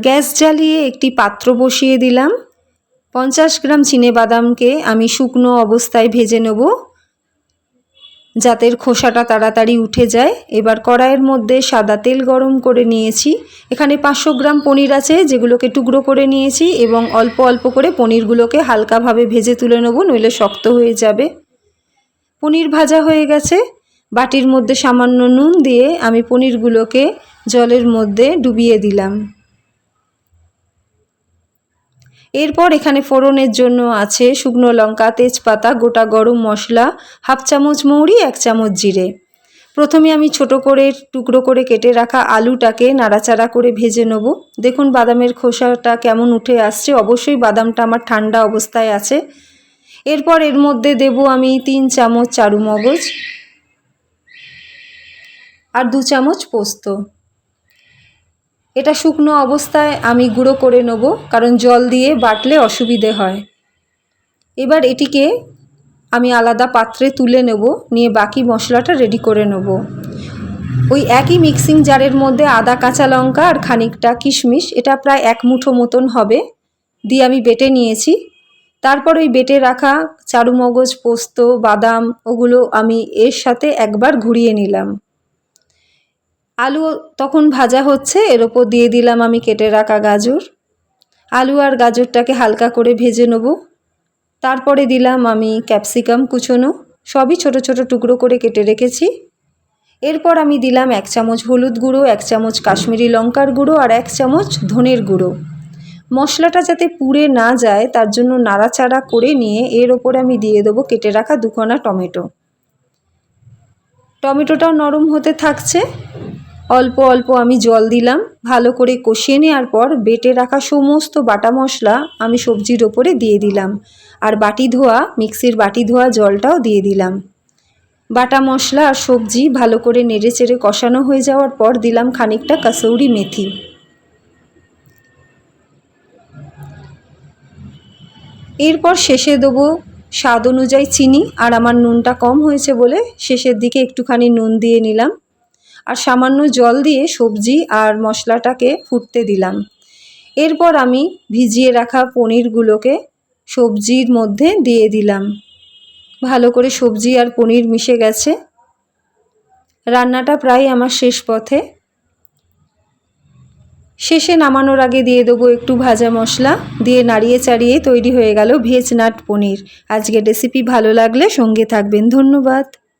Gas জ্বালিয়ে একটি পাত্র বসিয়ে দিলাম। 50 গ্রাম চিনেবাদামকে আমি শুকনো অবস্থায় ভেজে নেব, যাতে খোসাটা তাড়াতাড়ি উঠে যায়। এবার কড়াইয়ের মধ্যে সাদা তেল গরম করে নিয়েছি। এখানে 500 গ্রাম পনির আছে, যেগুলোকে টুকরো করে নিয়েছি, এবং অল্প অল্প করে পনিরগুলোকে হালকাভাবে ভেজে তুলে নেব, নইলে শক্ত হয়ে যাবে। পনির ভাজা হয়ে গেছে। বাটির মধ্যে সামান্য নুন দিয়ে আমি পনিরগুলোকে জলের মধ্যে ডুবিয়ে দিলাম। এরপর এখানে ফোড়নের জন্য আছে শুকনো লঙ্কা, তেজপাতা, গোটা গরম মশলা, হাফ চামচ মৌরি, 1 চামচ জিরে। প্রথমে আমি ছোট করে টুকরো করে কেটে রাখা আলুটাকে নাড়াচাড়া করে ভেজে নেব। দেখুন বাদামের খোসাটা কেমন উঠে আসছে। অবশ্যই বাদামটা আমার ঠান্ডা অবস্থায় আছে। এরপর এর মধ্যে দেব আমি 3 চামচ চারু মগজ আর 2 চামচ পোস্ত। এটা শুকনো অবস্থায় আমি গুঁড়ো করে নেব, কারণ জল দিয়ে বাটলে অসুবিধে হয়। এবার এটিকে আমি আলাদা পাত্রে তুলে নেব, নিয়ে বাকি মশলাটা রেডি করে নেব। ওই একই মিক্সিং জারের মধ্যে আদা, কাঁচা লঙ্কা আর খানিকটা কিশমিশ, এটা প্রায় 1 মুঠো মতন হবে, দিয়ে আমি বেটে নিয়েছি। তারপর ওই বেটে রাখা চারু মগজ, পোস্ত, বাদাম, ওগুলো আমি এর সাথে একবার ঘুরিয়ে নিলাম। আলু তখন ভাজা হচ্ছে, এর ওপর দিয়ে দিলাম আমি কেটে রাখা গাজর। আলু আর গাজরটাকে হালকা করে ভেজে নেব। তারপরে দিলাম আমি ক্যাপসিকাম কুচোনো, সবই ছোট ছোট টুকরো করে কেটে রেখেছি। এরপর আমি দিলাম 1 চামচ হলুদ গুঁড়ো, 1 চামচ কাশ্মীরি লঙ্কার গুঁড়ো আর 1 চামচ ধনের গুঁড়ো। মশলাটা যাতে পুড়ে না যায় তার জন্য নাড়াচাড়া করে নিয়ে এর ওপরে আমি দিয়ে দেবো কেটে রাখা 2 কোনা টমেটো। টমেটোটাও নরম হতে থাকছে। অল্প অল্প আমি জল দিলাম। ভালো করে কষিয়ে নেওয়ার পর বেটে রাখা সমস্ত বাটা মশলা আমি সবজির ওপরে দিয়ে দিলাম, আর মিক্সির বাটি ধোয়া জলটাও দিয়ে দিলাম। বাটা মশলা আর সবজি ভালো করে নেড়েচেড়ে কষানো হয়ে যাওয়ার পর দিলাম খানিকটা কাসৌরি মেথি। এরপর শেষে দেবো স্বাদ অনুযায়ী চিনি, আর আমার নুনটা কম হয়েছে বলে শেষের দিকে একটুখানি নুন দিয়ে নিলাম, আর সামান্য জল দিয়ে সবজি আর মশলাটাকে ফুটতে দিলাম। এরপর আমি ভিজিয়ে রাখা পনিরগুলোকে সবজির মধ্যে দিয়ে দিলাম। ভালো করে সবজি আর পনির মিশে গেছে। রান্নাটা প্রায় আমার শেষ পথে। শেষে নামানোর আগে দিয়ে দেবো একটু ভাজা মশলা, দিয়ে নাড়িয়ে চাড়িয়ে তৈরি হয়ে গেল ভেজ নাট পনির। আজকের রেসিপি ভালো লাগলে সঙ্গে থাকবেন। ধন্যবাদ।